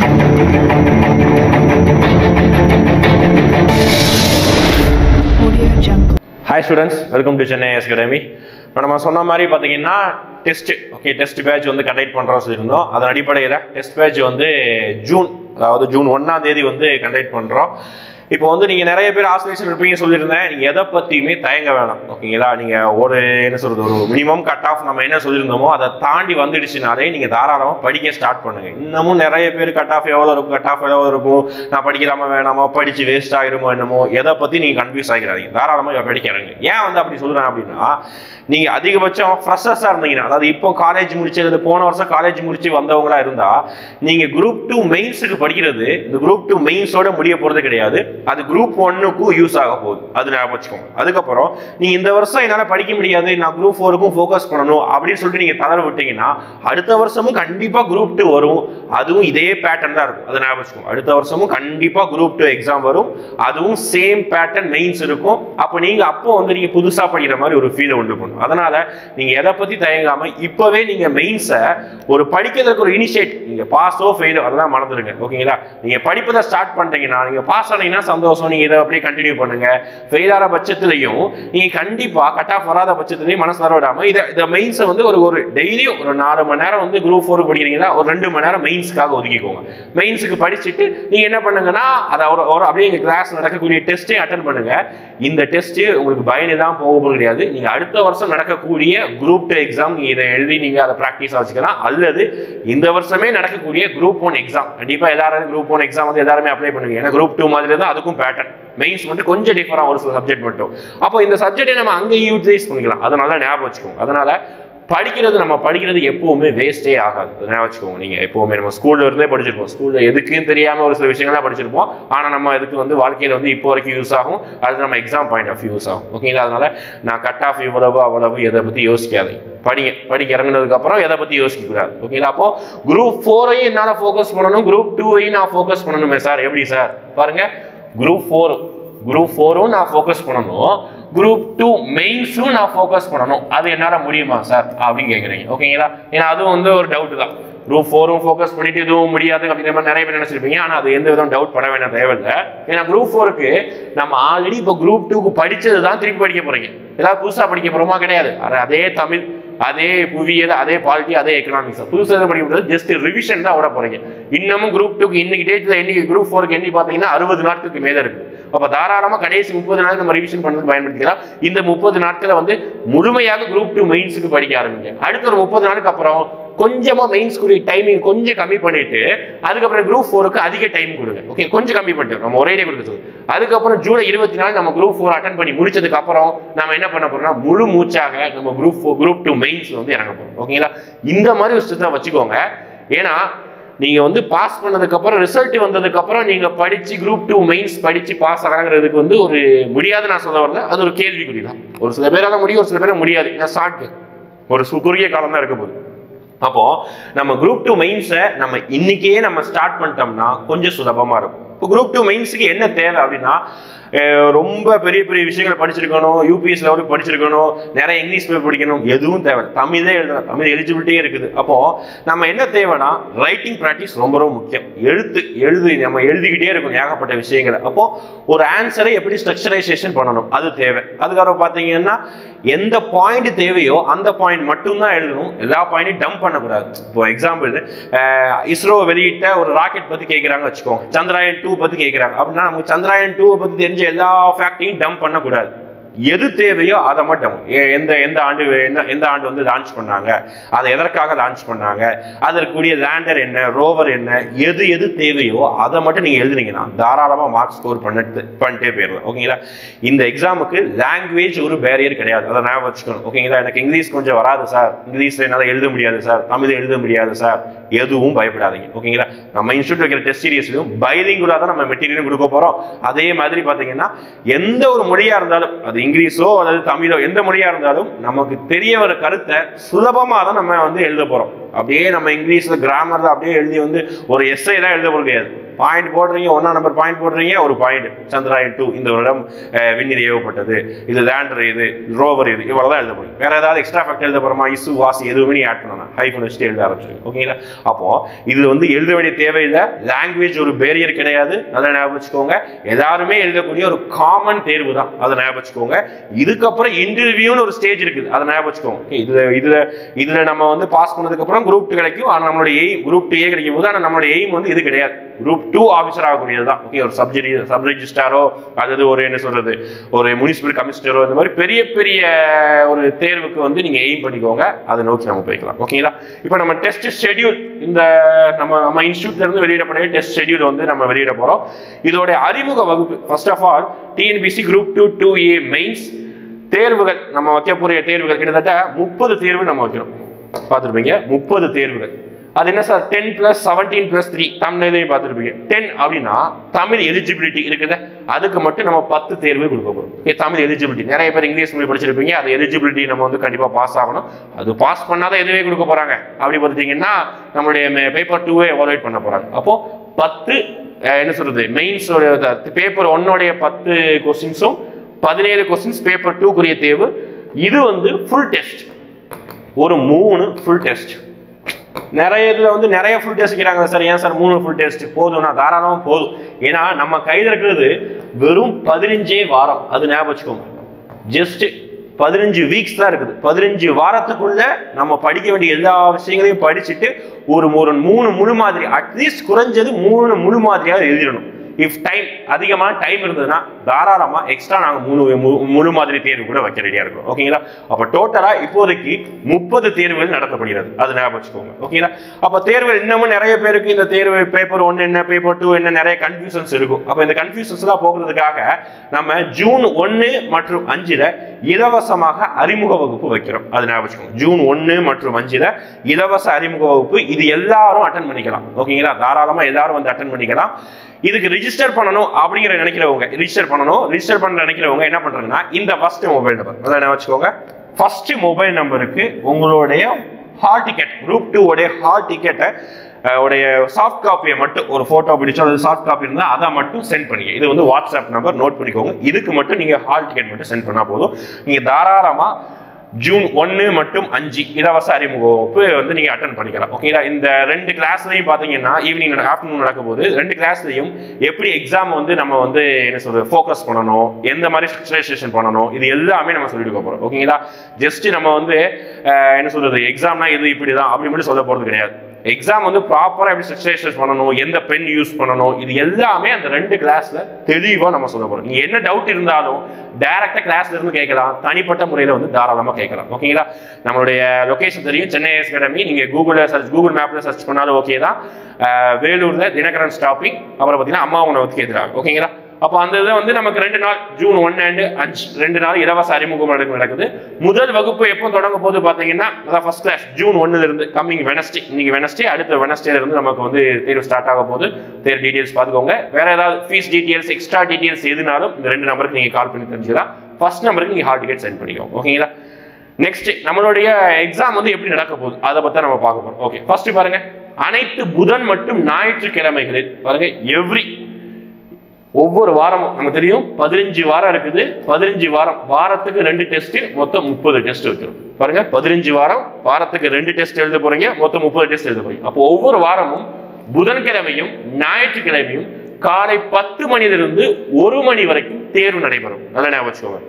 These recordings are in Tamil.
Hi students, welcome to Chennai IAS Academy. நம்ம சொன்ன மாதிரி பார்த்தீங்கன்னா டெஸ்ட் பேட்ச் வந்து கண்டக்ட் பண்ணுறோம் சொல்லியிருந்தோம். அதன் அடிப்படையில் டெஸ்ட் பேட்ச் வந்து ஜூன் 1ஆம் தேதி வந்து கண்டக்ட் பண்ணுறோம். இப்போ வந்து நீங்கள் நிறைய பேர் ஆஸ்பிரேஷன் இருப்பீங்க சொல்லியிருந்தேன். நீங்கள் எதை பற்றியுமே தயங்க வேணாம், ஓகேங்களா? நீங்கள் ஒரு என்ன சொல்கிறது, ஒரு மினிமம் கட் ஆஃப் நம்ம என்ன சொல்லியிருந்தோமோ அதை தாண்டி வந்துடுச்சுனாலே நீங்கள் தாராளமாக படிக்க ஸ்டார்ட் பண்ணுங்கள். இன்னமும் நிறைய பேர் கட் ஆஃப் எவ்வளோ இருக்கும், நான் படிக்கலாமா வேணாமா, படித்து வேஸ்ட் ஆகிருமோ என்னமோ, எதை பற்றி நீங்கள் கன்ஃபியூஸ் ஆகிடாதீங்க. தாராளமாக படிக்கிறாங்க. ஏன் வந்து அப்படி சொல்கிறேன் அப்படின்னா, நீங்கள் அதிகபட்சம் ஃப்ரெஷர்ஸாக இருந்தீங்கன்னா, அதாவது இப்போ காலேஜ் முடிச்சது, போன வருஷம் காலேஜ் முடிச்சு வந்தவங்களா இருந்தால், நீங்கள் குரூப் 2 மெயின்ஸுக்கு படிக்கிறது இந்த குரூப் 2 மெயின்ஸோட முடிய போகிறது கிடையாது. அது குரூப் 1க்கும் யூஸ் ஆக போகுது. அது ஞாபகம் வச்சுக்கோங்க. அதுக்கப்புறம் நீங்க இந்த வருஷம் என்னால் படிக்க முடியாது, நான் குரூப் 4க்கும் ஃபோக்கஸ் பண்ணணும் அப்படின்னு சொல்லிட்டு நீங்க தளர விட்டீங்கன்னா, அடுத்த வருஷமும் கண்டிப்பா குரூப் 2 வரும். அதுவும் இதே பேட்டர்ன் தான் இருக்கும். அதை ஞாபகம் வச்சுக்கோங்க. அடுத்த வருஷமும் கண்டிப்பா குரூப் 2 எக்ஸாம் வரும். அதுவும் சேம் பேட்டர்ன் மெயின்ஸ் இருக்கும். அப்போ வந்து நீங்க புதுசா படிக்கிற மாதிரி ஒரு ஃபீலை உண்டு பண்ணும். அதனால நீங்க எதை பத்தி தயங்காம இப்பவே நீங்க மெயின்ஸை ஒரு படிக்கிறதுக்கு ஒரு இனிஷியேட், நீங்க பாஸோ ஃபெயிலோ அதெல்லாம் மறந்துடுங்க, ஓகேங்களா? நீங்க படிப்பதை ஸ்டார்ட் பண்ணிட்டீங்கன்னா, நீங்க பாஸ் ஆனீங்கன்னா சந்தோஷம், நீங்க இதை அப்படியே கண்டினியூ பண்ணுங்க. ஃபெயில் ஆகிற பட்சத்திலையும் நீங்க கண்டிப்பா கட் ஆஃப் வராத பட்சத்திலையும் மனசு தர விடாம இதை மெயின்ஸை வந்து ஒரு டெய்லியும் ஒரு 4 மணி நேரம் வந்து குரூப் 4 படிக்கிறீங்கன்னா, ஒரு 2 மணி நேரம் மெயின்ஸ்க்காக ஒதுக்கிக்கோங்க. மெயின்ஸுக்கு படிச்சுட்டு நீங்க என்ன பண்ணுங்கன்னா, அதை அப்படியே எங்க கிளாஸ் நடக்கக்கூடிய டெஸ்ட்டே அட்டன் பண்ணுங்க. இந்த டெஸ்ட் உங்களுக்கு பயனே தான் போக கிடையாது. நீங்க அடுத்த வருஷம் நடக்கக்கூடிய குரூப் 2 எக்ஸாம் இதை எழுதி நீங்க அதை ப்ராக்டிஸ் வச்சுக்கலாம். அல்லது இந்த வருஷமே நடக்கக்கூடிய குரூப் 1 எக்ஸாம், கண்டிப்பா எல்லாரும் குரூப் 1 எக்ஸாம் வந்து எல்லாருமே அப்ளை பண்ணுவீங்க. ஏன்னா குரூப் 2 மாதிரி தான் அதுக்கும் பேட்டர்ன். மெயின்ஸ் வந்து கொஞ்சம் டிஃபரா ஒரு சில சப்ஜெக்ட் மட்டும். அப்போ இந்த சப்ஜெக்டை நம்ம அங்கே யூட்டிலைஸ் பண்ணிக்கலாம். அதனால ஞாபகம் வச்சுக்கோங்க. அதனால நம்ம படிக்கிறது எப்பவுமே வேஸ்டே ஆகாது. ஞாபகம் வச்சுக்கோங்க. நீங்க எப்பவுமே நம்ம ஸ்கூல்ல இருந்தே படிச்சிருப்போம். ஸ்கூல்ல எதுக்குன்னு தெரியாம ஒரு சில விஷயங்கள்லாம் படிச்சிருப்போம். ஆனா நம்ம இதுக்கு வந்து வாழ்க்கையில வந்து இப்போ வரைக்கும் யூஸ் ஆகும். அது நம்ம எக்ஸாம் பாயிண்ட் ஆஃப் யூஸ் ஆகும், ஓகேங்களா? அதனால நான் கட் ஆஃப் இவ்வளவு அவ்வளவு எதை பத்தி யோசிக்காதீங்க. படிக்க இறங்கினதுக்கு அப்புறம் எதை பத்தி யோசிக்க கூடாது, ஓகேங்களா? அப்போ குரூப் 4ஐயும் என்னால ஃபோக்கஸ் பண்ணணும், குரூப் 2ஐயும் நான் ஃபோக்கஸ் பண்ணணுமே சார், எப்படி சார்? பாருங்க, குரூப் 4ம் நான் ஃபோக்கஸ் பண்ணணும், குரூப் 2 மெயின்ஸும் நான் ஃபோக்கஸ் பண்ணணும். அது என்னால முடியுமா சார் அப்படின்னு கேட்குறீங்க, ஓகேங்களா? ஏன்னா அதுவும் வந்து ஒரு டவுட் தான். குரூப் 4ம் ஃபோக்கஸ் பண்ணிட்டு இதுவும் முடியாது அப்படிங்கிற மாதிரி நிறைய பேர் நினைச்சிருப்பீங்க. ஆனால் அது எந்த விதம் டவுட் பண்ண வேண்டிய தேவையில்லை. ஏன்னா குரூப் 4க்கு நம்ம ஆல்ரெடி இப்போ குரூப் 2க்கு படிச்சது தான் திருப்பி படிக்க போறீங்க. ஏதாவது புதுசாக படிக்க போறோமா? கிடையாது. அதே தமிழ், அதே புவியியல், அதே பாலிட்டி, அதே எக்கனாமிக்ஸ் புதுசாக படிக்க முடியாது. ஜஸ்ட் ரிவிஷன் தான் விட போறீங்க. இன்னமும் குரூப் 2க்கு இன்னைக்கு டேட்ல எண்ணிக்கை குரூப் 4க்கு எண்ணி பார்த்தீங்கன்னா 60 நாட்களுக்கு மேலே இருக்கு. அப்போ தாராளமாக கடைசி 30 நாள் நம்ம ரிவிஷன் பண்ணுறது பயன்படுத்திக்கலாம். இந்த 30 நாட்களை வந்து முழுமையாக குரூப் 2 மெயின்ஸுக்கு படிக்க ஆரம்பிங்க. அடுத்த ஒரு 30 நாளுக்கு அப்புறம் கொஞ்சமா மெயின்ஸ்க்குரிய டைமிங் கொஞ்சம் கம்மி பண்ணிட்டு அதுக்கப்புறம் குரூப் 4க்கு அதிக டைம் கொடுங்க, ஓகே? கொஞ்சம் கம்மி பண்ணிட்டு நம்ம ஒரே டே கொடுக்க. அதுக்கப்புறம் ஜூலை 24 நம்ம குரூப் 4 அட்டன் பண்ணி முடிச்சதுக்கு அப்புறம் நம்ம என்ன பண்ண போறோம்னா, முழு மூச்சாக நம்ம குரூப் 2 மெயின்ஸ் வந்து இறங்க போறோம், ஓகேங்களா? இந்த மாதிரி ஒரு விஷயத்தை வச்சுக்கோங்க. ஏன்னா நீங்க வந்து பாஸ் பண்ணதுக்கு அப்புறம் ரிசல்ட் வந்ததுக்கு அப்புறம் நீங்க படிச்சு குரூப் 2 மெயின்ஸ் படிச்சு பாஸ் ஆகிறதுக்கு வந்து ஒரு முடியாது நான் சொல்ல வரல, அது ஒரு கேள்விக்குறி தான். ஒரு சில பேரால முடியும், ஒரு சில பேரால முடியாது. ஒரு குறுகிய காலம் தான் இருக்க போகுது. அப்போ நம்ம குரூப் 2 மெயின்ஸை நம்ம இன்னைக்கே நம்ம ஸ்டார்ட் பண்ணிட்டோம்னா கொஞ்சம் சுலபமா இருக்கும். இப்போ குரூப் 2 மெயின்ஸுக்கு என்ன தேவை அப்படின்னா, ரொம்ப பெரிய பெரிய விஷயங்களை படிச்சிருக்கணும், யூபிஎஸ் லெவலுக்கு படிச்சிருக்கணும், நிறைய இங்கிலீஷ் பேப்பர் படிக்கணும், எதுவும் தேவை. தமிழே எழுதணும், தமிழ் எலிஜிபிலிட்டியே இருக்குது. அப்போ நம்ம என்ன தேவைன்னா, ரைட்டிங் ப்ராக்டிஸ் ரொம்ப ரொம்ப முக்கியம். நம்ம எழுதிக்கிட்டே இருக்கணும் ஏகப்பட்ட விஷயங்களை. அப்போ ஒரு ஆன்சரை எப்படி ஸ்ட்ரக்சரைசேஷன் பண்ணணும் அது தேவை. அதுக்கப்புறம் பார்த்தீங்கன்னா, எந்த பாயிண்ட் தேவையோ அந்த பாயிண்ட் மட்டும்தான் எழுதணும், எல்லா பாயிண்டையும் டம்ப் பண்ணக்கூடாது. இப்போ எக்ஸாம்பிள், இஸ்ரோ வெளியிட்ட ஒரு ராக்கெட் பத்தி கேட்குறாங்க வச்சுக்கோங்க, சந்திராயன் 2 பத்தி கேட்குறாங்க அப்படின்னா, நமக்கு சந்திராயன் 2 பத்தி தெரிஞ்ச எல்லா ஃபேக்டையும் டம்ப் பண்ணக்கூடாது. எது தேவையோ அதை மட்டும், எந்த ஆண்டு வந்து லான்ச் பண்ணாங்க, அதை எதற்காக லான்ச் பண்ணாங்க, அதற்குரிய லேண்டர் என்ன, ரோவர் என்ன, எது தேவையோ அதை மட்டும் நீங்க எழுதுனீங்கன்னா தாராளமா மார்க் ஸ்கோர் பண்ணிட்டே போயிடலாம், ஓகேங்களா? இந்த எக்ஸாமுக்கு லாங்குவேஜ் ஒரு பேரியர் கிடையாது, அதை ஞாபகம் வச்சுக்கணும், ஓகேங்களா? எனக்கு இங்கிலீஷ் கொஞ்சம் வராது சார், இங்கிலீஷ்ல என்னால் எழுத முடியாது சார், தமிழ் எழுத முடியாது சார், எதுவும் பயப்படாதீங்க, ஓகேங்களா? நம்ம இன்ஸ்டியூட் வைக்கிற டெஸ்ட் சீரியஸ்லையும் பைலிங்குலா தான் நம்ம மெட்டீரியலும் கொடுக்க போறோம். அதே மாதிரி பாத்தீங்கன்னா, எந்த ஒரு மொழியா இருந்தாலும், அது இங்கிலீஷோ அல்லது தமிழோ எந்த மொழியா இருந்தாலும் நமக்கு தெரிய வர கருத்தை சுலபமாக தான் நம்ம வந்து எழுத போறோம். அப்படியே நம்ம இங்கிலீஷ்ல கிராமர்ல அப்படியே எழுதி வந்து ஒரு எஸ்ஐ தான் எழுத முடியாது. பாயிண்ட் போடுறீங்க, 1ஆம் நம்பர் பாயிண்ட் போடுறீங்க, ஒரு பாயிண்ட் சந்திராயன் 2 இந்த வருடம் விண்ணில் ஏவப்பட்டது, இது லேண்டர், இது ரோவர், இது இவ்வளவுதான் எழுத முடியும். வேற ஏதாவது எக்ஸ்ட்ரா ஃபேக்ட் எழுத போறோமா, இசு வாசி எதுவுமே நீ ஆட் பண்ணணும், ஹைஃபன் வச்சுட்டு எழுத ஆரம்பிச்சிருங்க. ஓகேங்களா? அப்போ இது வந்து எழுத வேண்டிய தேவையில்லை. லாங்குவேஜ் ஒரு பேரியர் கிடையாது, அதை ஞாபகம் வச்சுக்கோங்க. எல்லாருமே எழுதக்கூடிய ஒரு காமன் தேர்வு தான், அதை ஞாபகம் வச்சுக்கோங்க. இதுக்கப்புறம் இன்டர்வியூன்னு ஒரு ஸ்டேஜ் இருக்குது, அதை ஞாபகம் வச்சுக்கோங்க. இதுல நம்ம வந்து பாஸ் பண்ணதுக்கு அப்புறம் குரூப் 2 கிடைக்கும். ஆனால் நம்மளுடைய எய்ம் குரூப் 2 கிடைக்கும் போது, ஆனால் நம்மளுடைய எய்ம் வந்து இது கிடையாது, குரூப் 2 ஆஃபீஸர் ஆகக்கூடியது தான். ஓகே, ஒரு சப் ரெஜிஸ்ட்ராரோ அல்லது ஒரு என்ன சொல்றது ஒரு முனிசிபல் கமிஷனரோ இந்த மாதிரி பெரிய பெரிய ஒரு தேர்வுக்கு வந்து நீங்க எய்ம் பண்ணிக்கோங்க, அதை நோக்கி நம்ம போய்க்கலாம். ஓகேங்களா? இப்போ நம்ம டெஸ்ட் ஷெட்யூல் இந்த நம்ம இன்ஸ்டியூட்ல இருந்து வெளியிடப்பட்ட டெஸ்ட் ஷெட்யூல் வந்து நம்ம வெளியிட போறோம். இதோட அறிமுக வகுப்பு first of all TNPSC group 2 2A mains தேர்வுகள் நம்ம வைக்கக்கூடிய தேர்வுகள் கிட்டத்தட்ட 30 தேர்வு நம்ம வைக்கிறோம். பார்த்துருப்பீங்க 30 தேர்வுகள். அது என்ன சார் 10 + 17 + 3 தமிழ்லையும் பார்த்துருப்பீங்க. 10 அப்படின்னா தமிழ் எலிஜிபிலிட்டி இருக்குது, அதுக்கு மட்டும் நம்ம 10 தேர்வு கொடுக்க போகிறோம். தமிழ் எலிஜிபிலிட்டி நிறைய பேர் இங்கிலீஷ் மொழி படிச்சிருப்பீங்க, அது எலிஜிபிலிட்டி நம்ம வந்து கண்டிப்பாக பாஸ் ஆகணும். அது பாஸ் பண்ணாதான் எதுவே கொடுக்க போறாங்க. அப்படி பார்த்துட்டீங்கன்னா நம்மளுடைய பேப்பர் 2 எவாலுவேட் பண்ண போறாங்க. அப்போ 10 என்ன சொல்றது மெயின்ஸ் பேப்பர் 1 10 கொஸ்டின்ஸும் 17 கொஸ்டின்ஸ் பேப்பர் 2 தேர்வு. இது வந்து ஃபுல் டெஸ்ட், ஒரு 3 ஃபுல் டெஸ்ட். நிறைய இதுல வந்து நிறைய ஃபுல் டெஸ்ட் கேட்குறாங்க சார். ஏன் சார் 3 ஃபுல் டெஸ்ட் போதும்னா? தாராளமாக போதும். ஏன்னா நம்ம கையில் இருக்கிறது வெறும் 15 வாரம், அது ஞாபகம் வச்சுக்கோங்க. ஜஸ்ட் 15 வீக்ஸ் தான் இருக்குது. 15 வாரத்துக்குள்ள நம்ம படிக்க வேண்டிய எல்லா விஷயங்களையும் படிச்சுட்டு ஒரு 3 முழு மாதிரி, அட்லீஸ்ட் குறைஞ்சது 3 முழு மாதிரியாவது எழுதிடணும். இஃப் டைம் அதிகமான டைம் இருந்ததுன்னா தாராளமா எக்ஸ்ட்ரா நாங்க முழு மாதிரி தேர்வு கூட வைக்க ரெடியா இருக்கோம். ஓகேங்களா? அப்ப டோட்டலா இப்போதைக்கு 30 தேர்வுகள் நடத்தப்படுகிறது, அது ஞாபகம் வச்சுக்கோங்க. ஓகேங்களா? அப்ப தேர்வு இன்னமும் நிறைய பேருக்கு இந்த தேர்வு பேப்பர் 1 என்ன பேப்பர் 2 என்ன நிறைய கன்ஃபியூஷன்ஸ் இருக்கும். அப்ப இந்த கன்ஃபியூஷன்ஸ் எல்லாம் போகிறதுக்காக நம்ம ஜூன் 1 மற்றும் 5 இலவசமாக அறிமுக வகுப்பு வைக்கிறோம், அது ஞாபகம் வச்சுக்கோங்க. ஜூன் 1 மற்றும் 5 இலவச அறிமுக வகுப்பு. இது எல்லாரும் அட்டன் பண்ணிக்கலாம். ஓகேங்களா? தாராளமா எல்லாரும் வந்து அட்டன் பண்ணிக்கலாம். இதுக்கு ரிஜிஸ்டர் பண்ணணும் அப்படிங்கிற நினைக்கிறவங்க ரிஜிஸ்டர் பண்ண நினைக்கிறவங்க என்ன பண்றாங்கன்னா இந்த ஃபர்ஸ்ட் மொபைல் நம்பர் அதை என்ன வச்சுக்கோங்க. ஃபர்ஸ்ட் மொபைல் நம்பருக்கு உங்களுடைய ஹால் டிக்கெட் குரூப் 2 உடைய ஹால் டிக்கெட்டை உடைய சாஃப்ட் காப்பியை மட்டும் ஒரு போட்டோ பிடிச்சோ அல்லது சாஃப்ட் காப்பி இருந்தா அதை மட்டும் சென்ட் பண்ணிக்க. இது வந்து வாட்ஸ்அப் நம்பர், நோட் பண்ணிக்கோங்க. இதுக்கு மட்டும் நீங்க ஹால் டிக்கெட் மட்டும் சென்ட் பண்ணா போதும். நீங்க தாராளமா ஜூன் 1 மற்றும் 5 இலவச அறிமுக வகுப்பு வந்து நீங்க அட்டன் பண்ணிக்கலாம். ஓகேங்களா? இந்த 2 கிளாஸ்லையும் பாத்தீங்கன்னா ஈவினிங் ஆஃப்டர்நூன் நடக்கும் போது 2 கிளாஸ்லையும் எப்படி எக்ஸாம் வந்து நம்ம வந்து என்ன சொல்றது ஃபோக்கஸ் பண்ணணும், எந்த மாதிரி ஸ்ட்ரக்சரைசேஷன் பண்ணணும், இது எல்லாமே நம்ம சொல்லிட்டு போறோம். ஓகேங்களா? ஜஸ்ட் நம்ம வந்து என்ன சொல்றது எக்ஸாம்னா இது இப்படிதான் அப்படி மட்டும் சொல்ல போறது கிடையாது. எக்ஸாம் வந்து ப்ராப்பரா எப்படி ஸ்ட்ரக்சரைசேஷன் பண்ணணும், எந்த பென் யூஸ் பண்ணணும், இது எல்லாமே அந்த 2 கிளாஸ்ல தெளிவா நம்ம சொல்ல போறோம். நீங்க என்ன டவுட் இருந்தாலும் டைரக்டா கிளாஸ்ல இருந்து கேட்கலாம், தனிப்பட்ட முறையில வந்து தாராளமா கேட்கலாம். ஓகேங்களா? நம்மளுடைய லொகேஷன் தெரியும், சென்னை ஐஏஎஸ் அகாடமி. நீங்க கூகுள் மேப்ல சர்ச் பண்ணாலும் ஓகே தான். வேலூர்ல தினகரன் ஸ்டாப்பிங், அப்புறம் பாத்தீங்கன்னா அம்மா உணவுக்கு எதிராக. ஓகேங்களா? அப்போ அந்த இதை வந்து நமக்கு 2 நாள் ஜூன் 1 and 5 2 நாள் இலவச அறிமுகம் நடக்குது. முதல் வகுப்பு எப்போ தொடங்க போது பாத்தீங்கன்னா அதான் ஃபர்ஸ்ட் கிளாஸ் ஜூன் 1 இருந்து கம்மிங் வெனஸ்டே, இன்னைக்கு வெனஸ்டே, அடுத்த வெனஸ்டேல இருந்து நமக்கு வந்து தேர்வு ஸ்டார்ட் ஆக போது. தேர்வு டீடைல்ஸ் பார்த்துக்கோங்க. வேற ஏதாவது ஃபீஸ் டீடைல்ஸ் எக்ஸ்ட்ரா டீடைல்ஸ் எதுனாலும் இந்த 2 நம்பருக்கு நீங்க கால் பண்ணி தெரிஞ்சுக்கலாம். ஃபர்ஸ்ட் நம்பருக்கு நீங்க ஹால் டிக்கெட் சென்ட் பண்ணிக்கோங்க. ஓகேங்களா? நெக்ஸ்ட் நம்மளுடைய எக்ஸாம் வந்து எப்படி நடக்க போகுது அதை பத்தி நம்ம பார்க்க போறோம். ஓகே, ஃபர்ஸ்ட் பாருங்க, அனைத்து புதன் மற்றும் ஞாயிற்றுக்கிழமைகளில் பாருங்க ஒவ்வொரு வாரமும் நமக்கு தெரியும் 15 வாரம் இருக்குது. 15 வாரம், வாரத்துக்கு 2 டெஸ்ட், மொத்தம் 30 டெஸ்ட் வைக்கிறோம். பாருங்க 15 வாரம், வாரத்துக்கு 2 டெஸ்ட் எழுத போறீங்க, மொத்தம் 30 டெஸ்ட் எழுத போறீங்க. அப்போ ஒவ்வொரு வாரமும் புதன்கிழமையும் ஞாயிற்றுக்கிழமையும் காலை 10 மணியிலிருந்து 1 மணி வரைக்கும் தேர்வு நடைபெறும். நல்லா ஞாபகம் வச்சுக்கோங்க.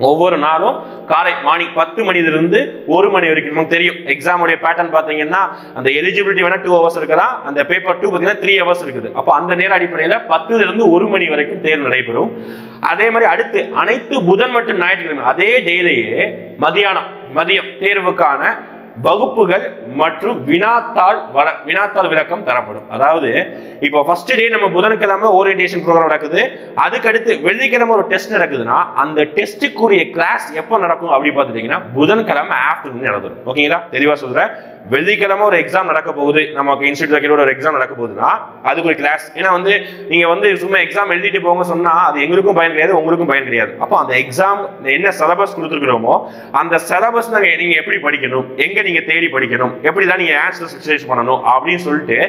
ஒவ்வொரு நாளும் காலை மார்னிங் 10 மணியிலிருந்து 1 மணி வரைக்கும். நமக்கு தெரியும் எக்ஸாமுடைய பேட்டர்ன் பாத்தீங்கன்னா அந்த எலிஜிபிலிட்டி வேணா 2 ஹவர்ஸ் இருக்கலாம், அந்த பேப்பர் 2 பாத்தீங்கன்னா 3 ஹவர்ஸ் இருக்குது. அப்போ அந்த நேர அடிப்படையில் 10 இருந்து 1 மணி வரைக்கும் தேர்வு நடைபெறும். அதே மாதிரி அடுத்து அனைத்து புதன் மற்றும் ஞாயிற்றுக்கிழமை அதே டேலேயே மதியம் தேர்வுக்கான வகுப்புகள் மற்றும் வினாத்தாள் விளக்கம் தரப்படும். அதாவது இப்போ ஃபர்ஸ்ட் டே நம்ம புதன்கிழமை ஓரியன்டேஷன் ப்ரோக்ராம் நடக்குது, அதுக்கடுத்து வெள்ளிக்கிழமை ஒரு டெஸ்ட் நடக்குதுன்னா அந்த டெஸ்ட்டுக்குரிய கிளாஸ் எப்போ நடக்கும் அப்படி பார்த்துட்டீங்கன்னா புதன்கிழமை ஆஃப்டர்நூன் நடந்துடும். ஓகேங்களா? தெளிவா சொல்றேன், வெள்ளிக்கிழமை ஒரு எக்ஸாம் நடக்க போகுது, நமக்கு இன்ஸ்டியூட்ல ஒரு எக்ஸாம் நடக்க போகுதுன்னா அதுக்கு ஒரு கிளாஸ். ஏன்னா வந்து நீங்க வந்து சும்மா எக்ஸாம் எழுதிட்டு போங்க சொன்னா அது எங்களுக்கும் பயன் கிடையாது, உங்களுக்கும் பயன் கிடையாது. அப்போ அந்த எக்ஸாம் என்ன சிலபஸ் கொடுத்துருக்கிறோமோ அந்த சிலபஸ் நீங்க எப்படி படிக்கணும், எங்க நீங்க தேடி படிக்கணும், எப்படிதான் நீங்க ஆன்சர் சர்ச் பண்ணணும் அப்படின்னு சொல்லிட்டு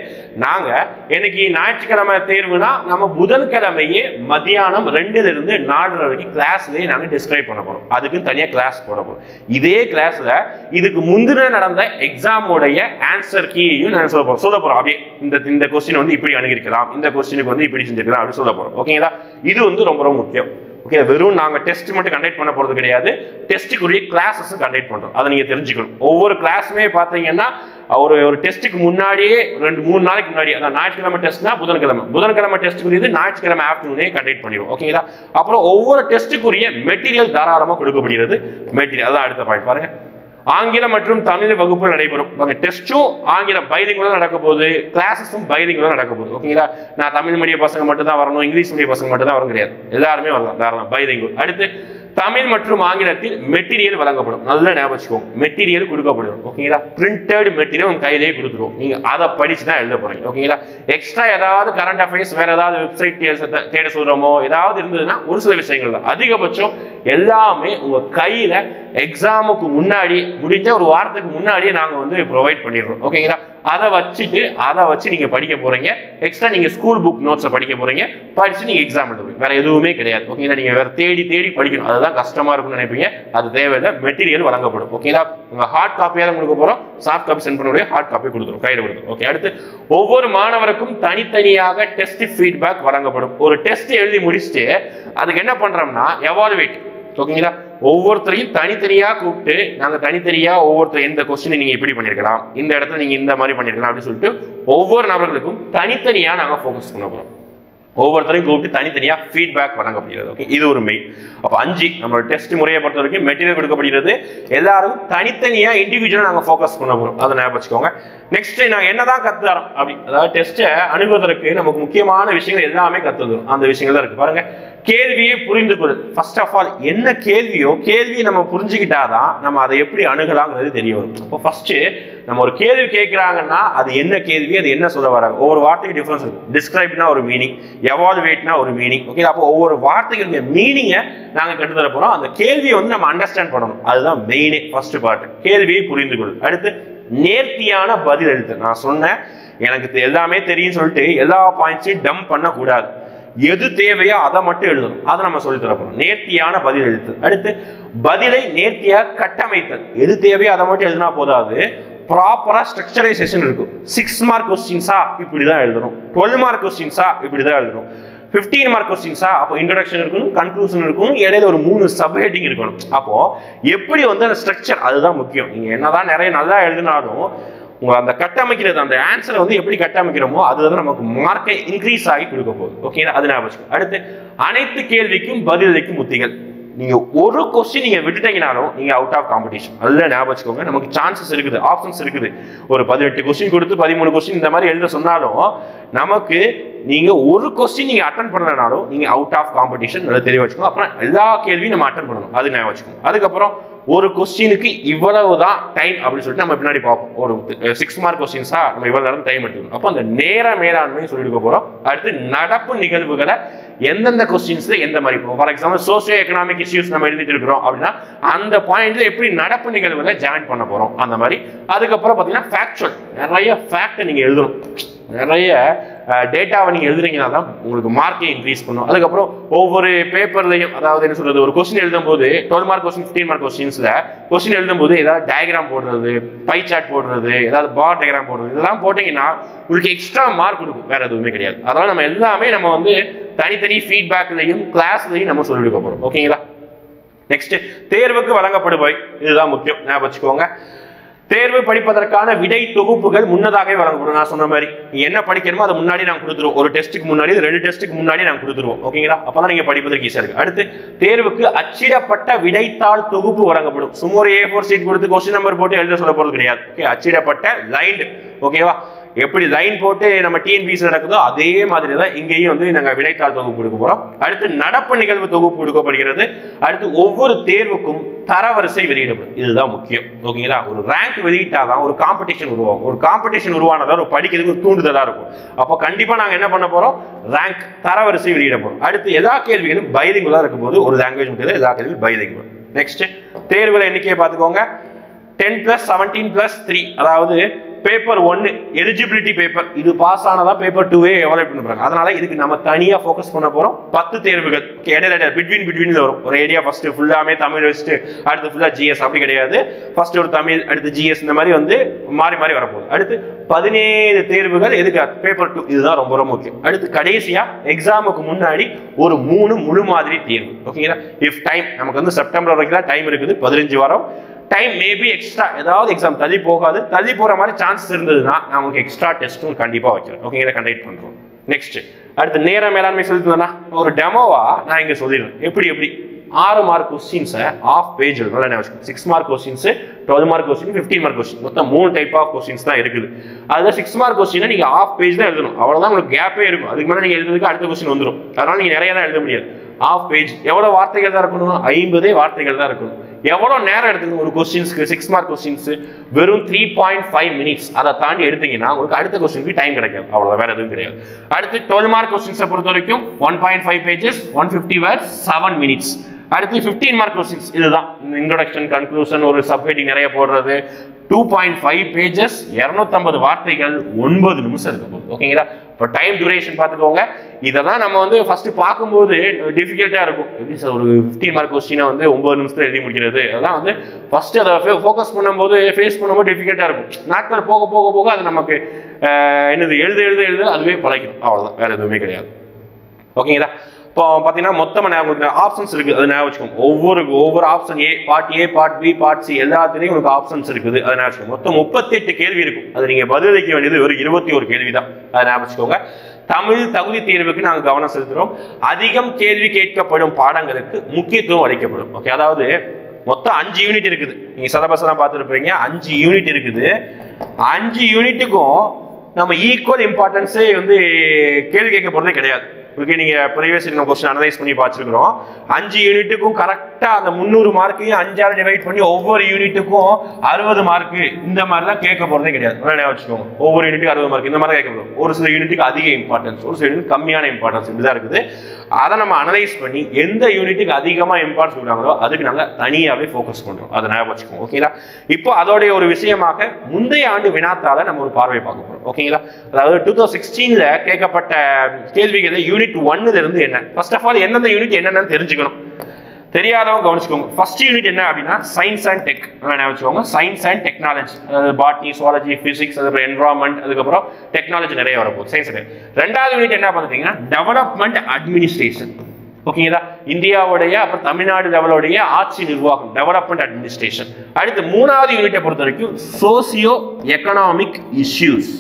நாங்க இன்னைக்கு ஞாயிற்றுக்கிழமை தேர்வுனா நம்ம புதன்கிழமையே மத்தியானம் 2ல இருந்து 4:30 வரைக்கும் கிளாஸ்லயே நாங்க டிஸ்கிரைப் பண்ண போறோம். அதுக்கு தனியா கிளாஸ் போட போறோம். இதே கிளாஸ்ல இதுக்கு முந்தின நடந்த எக்ஸாமோடைய ஆன்சர் கீயையும் நான் சொல்ல போறோம். அப்படியே இந்த கொஸ்டின் வந்து இப்படி அணுகிருக்கலாம், இந்த கொஸ்டினுக்கு வந்து இப்படி செஞ்சிருக்கலாம் அப்படின்னு சொல்ல போறோம். ஓகேங்களா? இது வந்து ரொம்ப ரொம்ப முக்கியம். ஓகே, வெறும் நாங்க டெஸ்ட் மட்டும் கண்டக்ட் பண்ண போறது கிடையாது, டெஸ்ட்டுக்குரிய கிளாஸஸ் கண்டக்ட் பண்றோம். அதை நீங்க தெரிஞ்சுக்கணும். ஒவ்வொரு கிளாஸுமே பாத்தீங்கன்னா ஒரு டெஸ்ட்டுக்கு முன்னாடியே 2-3 நாளைக்கு முன்னாடி, அதான் ஞாயிற்றுக்கிழமை டெஸ்ட்னா புதன்கிழமை டெஸ்ட்டுக்குரியது ஞாயிற்றுக்கிழமை ஆஃப்டர்நூனே கண்டக்ட் பண்ணிடுவோம். ஓகேங்களா? அப்புறம் ஒவ்வொரு டெஸ்ட்டுக்குரிய மெட்டீரியல் தாராளமாக கொடுக்கப்படுகிறது. மெட்டீரியல் அதான் அடுத்த பாயிண்ட் பாருங்க. ஆங்கிலம் மற்றும் தமிழ் வகுப்பு நடைபெறும். டெஸ்டும் ஆங்கிலம் பைலிங்குவலா நடக்க போகுது, கிளாஸஸும் பைலிங்குவலா நடக்க போகுது. ஓகேங்களா? நான் தமிழ் மீடியம் பசங்க மட்டும் தான் வரணும், இங்கிலீஷ் மீடியம் பசங்க மட்டும் தான் வரும் கிடையாது, எல்லாருமே வரலாம் தாராளம் பைலிங்குவல். அடுத்து தமிழ் மற்றும் ஆங்கிலத்தில் மெட்டீரியல் வழங்கப்படும். நல்லா ஞாபகம் வச்சுக்கோங்க, மெட்டீரியல் கொடுக்கப்படும். ஓகேங்களா? பிரிண்டட் மெட்டீரியல் உங்க கையிலேயே கொடுத்துருவோம், நீங்க அதை படிச்சு தான் எழுத போறீங்க. ஓகேங்களா? எக்ஸ்ட்ரா ஏதாவது கரண்ட் அஃபேர்ஸ் வேற ஏதாவது வெப்சைட் தேட சொல்றோமோ ஏதாவது இருந்ததுன்னா ஒரு சில விஷயங்கள் தான், அதிகபட்சம் எல்லாமே உங்க கையில எக்ஸாமுக்கு முன்னாடி முடிஞ்ச ஒரு வாரத்துக்கு முன்னாடியே நாங்க வந்து ப்ரொவைட் பண்ணிடுறோம். ஓகேங்களா? அதை வச்சு நீங்க படிக்க போறீங்க. எக்ஸ்ட்ரா நீங்க ஸ்கூல் புக் நோட்ஸை படிக்க போறீங்க, படிச்சு நீங்க எக்ஸாம் எழுதுவீங்க. வேற எதுவுமே கிடையாது. ஓகேங்களா? நீங்க வேற தேடி படிக்கணும், அதுதான் கஷ்டமா இருக்கும்னு நினைப்பீங்க. அது தேவையில்லை, மெட்டீரியல் வழங்கப்படும். ஓகேங்களா? உங்க ஹார்ட் காப்பியா தான் கொடுக்க போறோம், சாஃப்ட் காப்பி சென்ட் பண்ணக்கூடிய ஹார்ட் காப்பி கொடுத்துரும், கையில கொடுத்துரும். ஓகே, அடுத்து ஒவ்வொரு மாணவருக்கும் தனித்தனியாக டெஸ்ட் ஃபீட்பேக் வழங்கப்படும். ஒரு டெஸ்ட் எழுதி முடிச்சுட்டு அதுக்கு என்ன பண்றோம்னா எவாலுவேட். ஓகேங்களா? ஒவ்வொருத்தரையும் தனித்தனியா கூப்பிட்டு நாங்க தனித்தனியா ஒவ்வொருத்தர் இந்த கொஸ்டின் நீங்க இப்படி பண்ணிருக்கலாம், இந்த இடத்துல நீங்க இந்த மாதிரி பண்ணிருக்கலாம் அப்படின்னு சொல்லிட்டு ஒவ்வொரு நபர்களுக்கும் தனித்தனியா நாங்க ஃபோக்கஸ் பண்ண போறோம். ஒவ்வொருத்தரையும் கூப்பிட்டு தனித்தனியா ஃபீட்பேக் வழங்கப்படுகிறது. ஓகே, இது ஒரு மெயின். அப்போ 5 நம்மளோட டெஸ்ட் முறையை பொறுத்த வரைக்கும் மெட்டீரியல் கொடுக்கப்படுகிறது, எல்லாரும் தனித்தனியா இண்டிவிஜுவலா நாங்க ஃபோக்கஸ் பண்ண போறோம். அதை ஞாபகம் வச்சுக்கோங்க. நெக்ஸ்ட் நாங்க என்னதான் கத்துறோம் அப்படி, அதாவது டெஸ்ட்டை அணுகுவதற்கு நமக்கு முக்கியமான விஷயங்கள் எல்லாமே கத்துக்கிறோம். அந்த விஷயங்கள் தான் இருக்கு பாருங்க. கேள்வியை புரிந்து கொள். ஃபர்ஸ்ட் ஆஃப் ஆல் என்ன கேள்வியை நம்ம புரிஞ்சுக்கிட்டாதான் நம்ம அதை எப்படி அணுகலாங்கிறது தெரிய வரும். அப்போ ஃபர்ஸ்ட் நம்ம ஒரு கேள்வி கேட்கிறாங்கன்னா அது என்ன கேள்வி, அது என்ன சொல்ல வராங்க, ஒவ்வொரு வார்த்தைக்கு டிஃபரன்ஸ் இருக்கும். டிஸ்கிரைப்னா ஒரு மீனிங், எவாலுவேட்னா ஒரு மீனிங். ஓகே, அப்போ ஒவ்வொரு வார்த்தைகளுக்கு மீனிங்கை நாங்கள் கற்றுத்தர போறோம். அந்த கேள்வியை வந்து நம்ம அண்டர்ஸ்டாண்ட் பண்ணணும், அதுதான் மெயினே ஃபர்ஸ்ட் பார்ட். கேள்வியை புரிந்து கொள். அடுத்து நேர்த்தியான பதில் எழுத்து. நான் சொன்னேன் எனக்கு எல்லாமே தெரியும் சொல்லிட்டு எல்லா பாயிண்ட்ஸையும் டம்ப் பண்ணக்கூடாது. எது தேவையோ அதை மட்டும் எழுதணும், அதை நம்ம சொல்லி தரப்போம். நேர்த்தியான பதில் எழுத்து. அடுத்து பதிலை நேர்த்தியாக கட்டமைத்தல். எது தேவையோ அதை மட்டும் எழுதினா போதாது, ப்ராப்பரா ஸ்ட்ரக்சரைசேஷன் இருக்கும். 6 மார்க் கொஸ்டின்ஸா இப்படிதான் எழுதணும், 12 மார்க் கொஸ்டின்ஸா இப்படிதான் எழுதணும், 15 மார்க் கொஸ்டின்ஸா அப்போ இன்ட்ரோடக்ஷன் இருக்கணும், கன்க்ளூஷன் இருக்கணும், இடையில ஒரு 3 சப் ஹெட்டிங் இருக்கணும். அப்போ எப்படி வந்து அந்த ஸ்ட்ரக்சர் அதுதான் முக்கியம். நீங்க என்னதான் நிறைய நல்லா எழுதினாலும் உங்க அந்த கட்டமைக்கிறது, அந்த ஆன்சரை வந்து எப்படி கட்டமைக்கிறோமோ அதுதான் நமக்கு மார்க்கை இன்க்ரீஸ் ஆகி கொடுக்க போகுது. ஓகே, அது ஞாபகம். அடுத்து அனைத்து கேள்விக்கும் பதிலளிக்கும் உத்திகள். நீங்க ஒரு கொஸ்டின் நீங்க விட்டுட்டீங்கனாலும் நீங்க அவுட் ஆஃப் காம்படிஷன். அதுல ஞாபகம் வச்சுக்கோங்க, நமக்கு சான்சஸ் இருக்குது, ஆப்ஷன்ஸ் இருக்குது. ஒரு 18 கொஸ்டின் கொடுத்து 13 கொஸ்டின் இந்த மாதிரி எழுத சொன்னாலும் நமக்கு நீங்க ஒரு கொஸ்டின் நீங்க அட்டன் பண்ணலனாலும் நீங்க அவுட் ஆஃப் காம்படிஷன். நல்லா தெரிய வச்சுக்கோங்க. அப்புறம் எல்லா கேள்வியும் நம்ம அட்டன் பண்ணணும், அது ஞாபகம் வச்சுக்கோங்க. அதுக்கப்புறம் ஒரு கொஸ்டினுக்கு இவ்வளவுதான் டைம் அப்படின்னு சொல்லிட்டு நம்ம பின்னாடி பார்ப்போம். ஒரு 6 மார்க் கொஸ்டின்ஸா நம்ம இவ்வளவு நேரம் டைம் எடுத்துக்கணும். அப்போ அந்த நேர மேலாண்மையை சொல்லிட்டு போறோம். அடுத்து நடப்பு நிகழ்வுகளை எந்தெந்த கொஸ்டின்ஸ்ல எந்த மாதிரி போகும். For example socio economic issues நம்ம எழுதிட்டு இருக்கிறோம் அப்படின்னா அந்த பாயிண்ட்ல எப்படி நடப்பு நிகழ்வுகளை ஜாயின் பண்ண போறோம் அந்த மாதிரி. அதுக்கப்புறம் பார்த்தீங்கன்னா ஃபேக்சுவல், நிறைய ஃபேக்டை நீங்க எழுதணும், நிறைய டேட்டாவை நீங்க எழுதுறீங்கன்னா தான் உங்களுக்கு மார்க்கை இன்க்ரீஸ் பண்ணும். அதுக்கப்புறம் ஒவ்வொரு பேப்பர்லையும், அதாவது என்ன சொல்றது, ஒரு கொஸ்டின் எழுதும் போது 12 மார்க் கொஸ்டின் 15 மார்க் கொஸ்டின்ஸ்ல கொஸ்டின் எழுதும் போது ஏதாவது டயக்ராம் போடுறது, பை சார்ட் போடுறது, ஏதாவது பார் டயக்ராம் போடுறது, இதெல்லாம் போட்டீங்கன்னா உங்களுக்கு எக்ஸ்ட்ரா மார்க் கொடுக்கும், வேற எதுவுமே கிடையாது. அதனால நம்ம எல்லாமே நம்ம வந்து தனித்தனி ஃபீட்பேக்லையும் கிளாஸ்லையும் நம்ம சொல்லிக் கொடுக்க போறோம். ஓகேங்களா? நெக்ஸ்ட் தேர்வுக்கு வழங்கப்படுபவை, இதுதான் முக்கியம், ஞாபகம் வச்சுக்கோங்க. தேர்வு படிப்பதற்கான விடை தொகுப்புகள் முன்னதாகவே வழங்கப்படும். நான் சொன்ன மாதிரி என்ன படிக்கணுமோ அதை முன்னாடி நாங்கள் கொடுத்துருவோம். ஒரு டெஸ்ட்டுக்கு முன்னாடி, 2 டெஸ்ட்டுக்கு முன்னாடி நாங்கள் கொடுத்துருவோம். ஓகேங்களா? அப்பதான் நீங்க படிப்பதற்கு ஈஸியா இருக்கு. அடுத்து தேர்வுக்கு அச்சிடப்பட்ட விடைத்தாள் தொகுப்பு வழங்கப்படும். சும்மா ஒரு A4 சீட் கொடுத்து கொஸ்டின் நம்பர் போட்டு எழுத சொல்ல போறது கிடையாது. ஓகே, அச்சிடப்பட்ட லைன்டு. ஓகேவா? எப்படி லைன் போட்டு நம்ம டிஎன்பிஎஸ்சி நடக்குதோ அதே மாதிரி தான் இங்கேயும் வந்து நாங்கள் விடைத்தாள் தொகுப்பு கொடுக்க போறோம். அடுத்து நடப்பு நிகழ்வு தொகுப்பு கொடுக்கப்படுகிறது. அடுத்து ஒவ்வொரு தேர்வுக்கும் தரவரிசை வெளியிடப்படும். இதுதான் முக்கியம். ஓகேங்களா? ஒரு ரேங்க் வெளியிட்டாதான் ஒரு காம்படிஷன் உருவாகும். ஒரு காம்படிஷன் உருவானதான் ஒரு படிக்கிறதுக்கு தூண்டுதலா இருக்கும். அப்போ கண்டிப்பா நாங்க என்ன பண்ண போறோம்? ரேங்க் தரவரிசை வெளியிட போறோம். அடுத்து எல்லா கேள்விகளும் பைலிங்குலா இருக்கும் போது ஒரு லாங்குவேஜ் முடியாது, எல்லா கேள்வியும் பைலிங்குலர். நெக்ஸ்ட் தேர்வுல எண்ணிக்கையை பார்த்துக்கோங்க. 10+17+3 அதாவது பேப்பர் 1 எலிஜிபிலிட்டி பேப்பர் இது பாஸ் ஆனதா பேப்பர் 2 எவாலுவேட் பண்றாங்க. அதனால இதுக்கு நம்ம தனியா ஃபோக்கஸ் பண்ண போறோம். 10 தேர்வுகள் இடையில பிட்வீன்ல வரும். ஒரு ஏரியா ஃபர்ஸ்ட் ஃபுல்லாமே தமிழ் வச்சுட்டு அடுத்து ஃபுல்லா ஜிஎஸ் அப்படி கிடையாது. ஃபர்ஸ்ட் ஒரு தமிழ் அடுத்து ஜிஎஸ் இந்த மாதிரி வந்து மாறி மாறி வரப்போகுது. அடுத்து 17 தேர்வுகள் எதுக்கு? பேப்பர் 2 இதுதான் ரொம்ப ரொம்ப முக்கியம். அடுத்து கடைசியா எக்ஸாமுக்கு முன்னாடி ஒரு 3 முழு மாதிரி தேர்வு. ஓகேங்களா? இஃப் டைம் நமக்கு வந்து செப்டம்பர் வரைக்கும் தான் டைம் இருக்குது, 15 வாரம் டைம். மேபி எக்ஸ்ட்ரா ஏதாவது எக்ஸாம் தள்ளி போகாது, தள்ளி போற மாதிரி சான்சஸ் இருந்ததுன்னா நமக்கு எக்ஸ்ட்ரா டெஸ்ட்டும் கண்டிப்பா வைக்கிறோம். ஓகேங்களா? கண்டக்ட் பண்றோம். நெக்ஸ்ட் அடுத்து நேர மேலாண்மை சொல்லியிருந்தேன்னா ஒரு டெமோவா நான் இங்க சொல்லிடுறேன். எப்படி 6 மார்க் கொஸ்டின்ஸை ஆஃப் பேஜ் எழுதணும். 6 mark questions, 12 mark question, 15 mark question, மொத்தம் 3 டைப் ஆஃப் கொஸ்டின்ஸ் தான் இருக்குது. அதுல 6 மார்க் கொஸ்டினை நீங்க ஆஃப் பேஜ் தான் எழுதணும். அவ்வளவுதான் உங்களுக்கு கேப்பே இருக்கும். அதுக்கு மேலே நீங்க எழுதுறதுக்கு அடுத்த கொஸ்டின் வந்துடும். அதனால நீங்க நிறைய தான் எழுத முடியாது. ஆஃப் பேஜ் எவ்வளவு வார்த்தைகள் தான் இருக்கணும்? 50 வார்த்தைகள் தான் இருக்கணும். எவ்வளவு நேரம் எடுத்துக்கணும் ஒரு கொஸ்டின்ஸ்க்கு? 6 மார்க் கொஸ்டின்ஸ் வெறும் 3.5 மினிட்ஸ். அதை தாண்டி எடுத்தீங்கன்னா உங்களுக்கு அடுத்த கொஸ்டினுக்கு டைம் கிடைக்காது. அவ்வளவு வேற எதுவும் கிடையாது. அடுத்து 12 மார்க் கொஸ்டின்ஸை பொறுத்த வரைக்கும் 1.5 பேஜஸ், 150 வேர்ட்ஸ், 7 மினிட்ஸ். அடுத்து 15 மார்க் கொஸ்டின்ஸ் இதுதான் இன்ட்ரோடக்ஷன், கன்க்ளூஷன், ஒரு சப்ஹெட்டிங் நிறைய போடுறது, 2.5 பேஜஸ், 250 வார்த்தைகள், 9 நிமிஷம் இருக்க போகுது. ஓகேங்களா? இப்போ டைம் டியூரேஷன் பார்த்துக்கோங்க. இதெல்லாம் நம்ம வந்து ஃபர்ஸ்ட் பார்க்கும்போது டிஃபிகல்ட்டா இருக்கும். எப்படி சார் ஒரு 15 மார்க் கொஸ்டினை வந்து 9 நிமிஷத்துல எழுதி முடிக்கிறது? அதெல்லாம் வந்து ஃபர்ஸ்ட் அதை ஃபோக்கஸ் பண்ணும்போது ஃபேஸ் பண்ணும்போது டிஃபிகல்ட்டா இருக்கும். நாட்கள் போக போக போக அது நமக்கு என்னது எழுத அதுவே பழகிடும். அவ்வளோதான், வேற எதுவுமே கிடையாது. ஓகேங்களா? இப்போ பார்த்தீங்கன்னா மொத்தமாக ஆப்ஷன்ஸ் இருக்குது. அது ஞாபகம் வச்சுக்கோங்க. ஒவ்வொரு option part A, part B, part C எல்லாத்துலேயும் உங்களுக்கு ஆப்ஷன்ஸ் இருக்குது. அதை ஞாபகம் வச்சுக்கோங்க. மொத்தம் 38 கேள்வி இருக்கும். அது நீங்கள் பதிலளிக்க வேண்டியது ஒரு 21 கேள்வி தான். அதை ஞாபகம் வச்சுக்கோங்க. தமிழ் தகுதி தேர்வுக்கு நாங்கள் கவனம் செலுத்துகிறோம். அதிகம் கேள்வி கேட்கப்படும் பாடங்களுக்கு முக்கியத்துவம் அளிக்கப்படும். ஓகே, அதாவது மொத்தம் 5 யூனிட் இருக்குது. நீங்க சிலபஸ் எல்லாம் பார்த்துருப்பீங்க. 5 யூனிட் இருக்குது. 5 யூனிட்டுக்கும் நம்ம ஈக்குவல் இம்பார்ட்டன்ஸே வந்து கேள்வி கேட்க போறதே கிடையாது. ஓகே, நீங்க ப்ரீவியஸ் நம்ம கொஸ்டின் அனலைஸ் பண்ணி பார்த்துருக்கிறோம். 5 யூனிட்டுக்கும் கரெக்டா அந்த 300 மார்க்கையும் 5ஆல டிவைட் பண்ணி ஒவ்வொரு யூனிட்டுக்கும் 60 மார்க் இந்த மாதிரிலாம் கேட்க போறதே கிடையாது. வச்சுக்கோங்க. ஒவ்வொரு யூனிட்டுக்கு 60 மார்க் இந்த மாதிரி கேட்க போறோம். ஒரு சில யூனிட்டுக்கு அதிக இம்பார்ட்டன்ஸ், ஒரு சில யூனிட் கம்மியான இம்பார்ட்டன்ஸ் இப்படிதான் இருக்குது. அதை நம்ம அனலைஸ் பண்ணி எந்த யூனிட்டுக்கு அதிகமா இம்பார்ட்டன்ஸ் கொடுக்குறாங்களோ அதுக்கு நாங்கள் தனியாவே ஃபோக்கஸ் பண்றோம். அதை ஞாபகம் வச்சுக்கோங்க. ஓகேங்களா? இப்போ அதோடைய ஒரு விஷயமாக முந்தைய ஆண்டு வினாத்தால நம்ம ஒரு பார்வை பார்க்க போறோம். ஓகேங்களா? அதாவது 2016ல கேட்கப்பட்ட கேள்விகளை யூனிட் 1ல இருந்து என்ன, ஃபர்ஸ்ட் ஆஃப் ஆல் எந்தெந்த யூனிட் என்னன்னு தெரிஞ்சுக்கணும். தெரியாதவங்க கவனிச்சுக்கோங்க. ஃபர்ஸ்ட் யூனிட் என்ன அப்படின்னா சயின்ஸ் அண்ட் டெக். வச்சுக்கோங்க. Science and technology, botany, zoology, physics, அதுக்கப்புறம் என்வரான்மெண்ட், அதுக்கப்புறம் டெக்னாலஜி நிறைய வரப்போகுது. சயின்ஸ். ரெண்டாவது யூனிட் என்ன பார்த்தீங்கன்னா டெவலப்மெண்ட் அட்மினிஸ்ட்ரேஷன். ஓகேங்களா? இந்தியாவுடைய அப்புறம் தமிழ்நாடு லெவலுடைய ஆட்சி நிர்வாகம், டெவலப்மெண்ட் அட்மினிஸ்ட்ரேஷன். அடுத்து 3வது யூனிட்டை பொறுத்த வரைக்கும் சோசியோ எக்கனாமிக் இஷ்யூஸ்.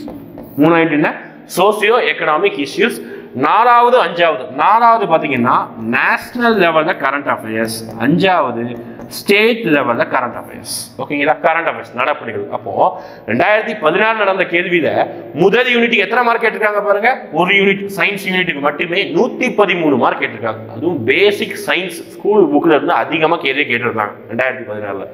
3வது என்ன? Socio economic issues. 4வது 5வது பாத்தீங்கன்னா நேஷனல் லெவல்ல கரண்ட் அஃபேர்ஸ். 5வது ஸ்டேட் லெவல்ல கரண்ட் அஃபேர்ஸ். ஓகேங்களா? கரண்ட் அஃபேர்ஸ் நடப்பு நிகழ்வு. அப்போ 2016 நடந்த கேள்வியில முதல் யூனிட்டுக்கு எத்தனை மார்க் கேட்டிருக்காங்க பாருங்க. ஒரு யூனிட் சயின்ஸ் யூனிட்டுக்கு மட்டுமே 113 மார்க் கேட்டிருக்காங்க. அதுவும் பேசிக் சயின்ஸ் ஸ்கூல் புக்ல இருந்து அதிகமா கேள்வி கேட்டிருக்காங்க 2016ல.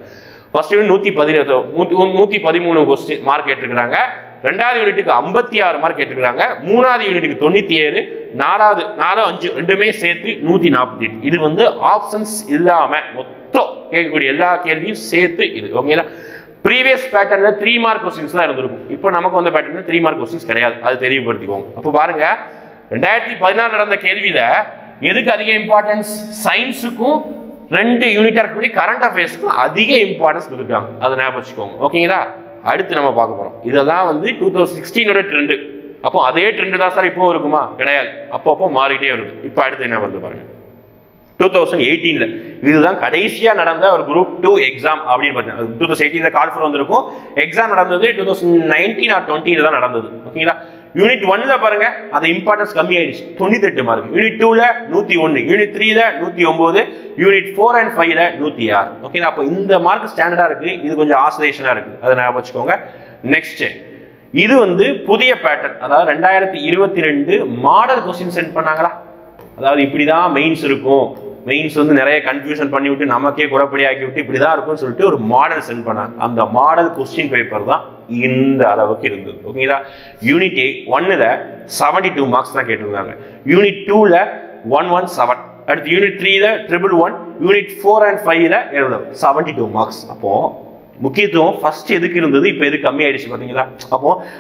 ஃபர்ஸ்ட் யூனிட் 113 கொஸ்டின் மார்க் கேட்டிருக்காங்க. 2வது யூனிட்டுக்கு 56 மார்க் கேட்டிருக்காங்க. 3வது யூனிட்டுக்கு 97, 4, 5 ரெண்டுமே சேர்த்து 148. இது வந்து ஆப்ஷன்ஸ் இல்லாம மொத்தம் கேட்கக்கூடிய எல்லா கேள்வியும் சேர்த்து இது. ஓகேங்களா? ப்ரீவியஸ் பேட்டர்ன்ல 3 மார்க் கொஸ்டின்ஸ் தான் இருந்திருக்கும். இப்போ நமக்கு வந்த பேட்டர்ன்ல 3 மார்க் கொஸ்டின்ஸ் கிடையாது. அது தெரியப்படுத்திக்கோங்க. அப்போ பாருங்க 2016 நடந்த கேள்வியில எதுக்கு அதிக இம்பார்ட்டன்ஸ்? சயின்ஸுக்கும் 2 யூனிட்டா இருக்கக்கூடிய கரண்ட் அஃபேர்ஸ்க்கும் அதிக இம்பார்ட்டன்ஸ் கொடுத்துருக்காங்க. அதை ஞாபகம் வச்சுக்கோங்க. ஓகேங்களா? அடுத்து நம்ம பார்க்க போறோம். இதெல்லாம் வந்து 2016 ட்ரெண்ட். அப்போ அதே ட்ரெண்ட் தான் சார் இப்போ இருக்குமா? கிடையாது. அப்பப்போ மாறிட்டே வருது. இப்போ அடுத்து என்ன வருது பாருங்க. 2018ல இதுதான் கடைசியா நடந்த ஒரு குரூப் 2 எக்ஸாம் அப்படின்னு பார்த்தீங்கன்னா 2018ல கால் ஃபார் வந்திருக்கும். எக்ஸாம் நடந்தது 2019 or 20ல தான் நடந்தது. ஓகேங்களா? யூனிட் 1ல பாருங்க அது இம்பார்ட்டன்ஸ் கம்மி ஆயிடுச்சு, 98 மார்க். யூனிட் 2ல 101, யூனிட் 3ல 109, யூனிட் 4 and 5ல 106. ஓகேங்களா? அப்போ இந்த மார்க் ஸ்டாண்டர்டா இருக்கு. இது கொஞ்சம் ஆசிலேஷனா இருக்கு. அதை ஞாபகம் வச்சுக்கோங்க. நெக்ஸ்ட் இது வந்து புதிய பேட்டர்ன், அதாவது 2022 மாடல் கொஸ்டின் சென்ட் பண்ணாங்களா. அதாவது இப்படிதான் மெயின்ஸ் இருக்கும், மெயின்ஸ் வந்து நிறைய கன்ஃபியூஷன் பண்ணி விட்டு நமக்கே குறப்படி ஆக்கி விட்டு இப்படிதான் இருக்கும்னு சொல்லிட்டு ஒரு மாடல் சென்ட் பண்ணாங்க. அந்த மாடல் கொஸ்டின் பேப்பர் தான் இந்த அளவுக்கு இருந்தது. ஓகேங்களா. யூனிட் 1ல 72 மார்க்ஸ் தான் கேட்டிருந்தாங்க. யூனிட் 2ல 117, அடுத்து யூனிட் 3ல 111, யூனிட் 4 and 5ல 72 மார்க்ஸ். அப்போ முக்கியத்துவம் ஃபர்ஸ்ட் எதுக்கு இருந்தது, இப்போ எது கம்மி ஆயிடுச்சு பாத்தீங்களா.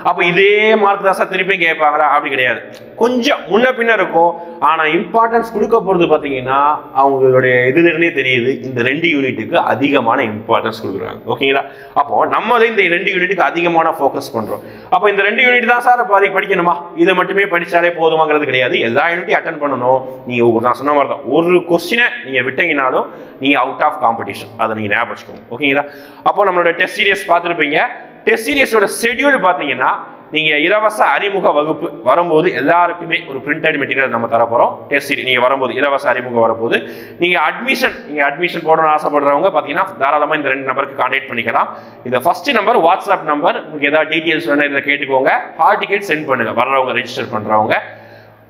அப்போ இதே மார்க் தான் சார் திருப்பி கேட்பாங்களா, அப்படி கிடையாது. கொஞ்சம் முன்ன பின்ன இருக்கும், ஆனா இம்பார்ட்டன்ஸ் கொடுக்க போறது பாத்தீங்கன்னா அவங்களுடைய இதுலேருந்தே தெரியுது, இந்த 2 யூனிட்டுக்கு அதிகமான இம்பார்ட்டன்ஸ் கொடுக்குறாங்க. ஓகேங்களா. அப்போ நம்ம இந்த 2 யூனிட்டுக்கு அதிகமான ஃபோக்கஸ் பண்றோம். அப்போ இந்த 2 யூனிட் தான் சார் படிக்கணுமா, இதை மட்டுமே படிச்சாலே போதுமாங்கிறது கிடையாது. எல்லா யூனிட்டையும் அட்டன் பண்ணணும். நீங்க நான் சொன்ன மாதிரி தான், ஒரு கொஸ்டினை நீங்க விட்டீங்கனாலும் நீங்க அவுட் ஆஃப் காம்படிஷன், அதை நீங்க ஞாபகம் வச்சுக்கோங்க. ஓகேங்களா. அப்போ நம்மளோட டெஸ்ட் சீரியஸ் பார்த்துருப்பீங்க. டெஸ்ட் சீரியஸோட ஷெட்யூல் பார்த்தீங்கன்னா நீங்க இலவச அறிமுக வகுப்பு வரும்போது எல்லாருக்குமே ஒரு பிரிண்டட் மெட்டீரியல் நம்ம தர போறோம். டெஸ்ட் சீரியஸ் நீங்க வரும்போது இலவச அறிமுகம் வரும்போது நீங்க அட்மிஷன் போடணும்னு ஆசைப்படுறவங்க பார்த்தீங்கன்னா தாராளமாக இந்த 2 நம்பருக்கு கான்டாக்ட் பண்ணிக்கலாம். இந்த ஃபர்ஸ்ட் நம்பர் வாட்ஸ்அப் நம்பர், உங்களுக்கு ஏதாவது டீட்டெயில்ஸ் வேணும் இதில் கேட்டுக்கோங்க. ஹால் டிக்கெட் சென்ட் பண்ணுங்க வர்றவங்க, ரெஜிஸ்டர் பண்றவங்க.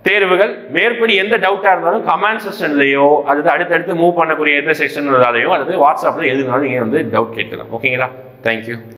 தேர்வுகள் மேற்படி எந்த டவுட்டா இருந்தாலும் கமெண்ட் செக்ஷன்லயோ அல்லது அடுத்தடுத்து மூவ் பண்ணக்கூடிய எந்த செக்ஷன்லையோ அல்லது வாட்ஸ்அப்ல எதுனாலும் நீங்க வந்து டவுட் கேட்கலாம். ஓகேங்களா. தேங்க்யூ.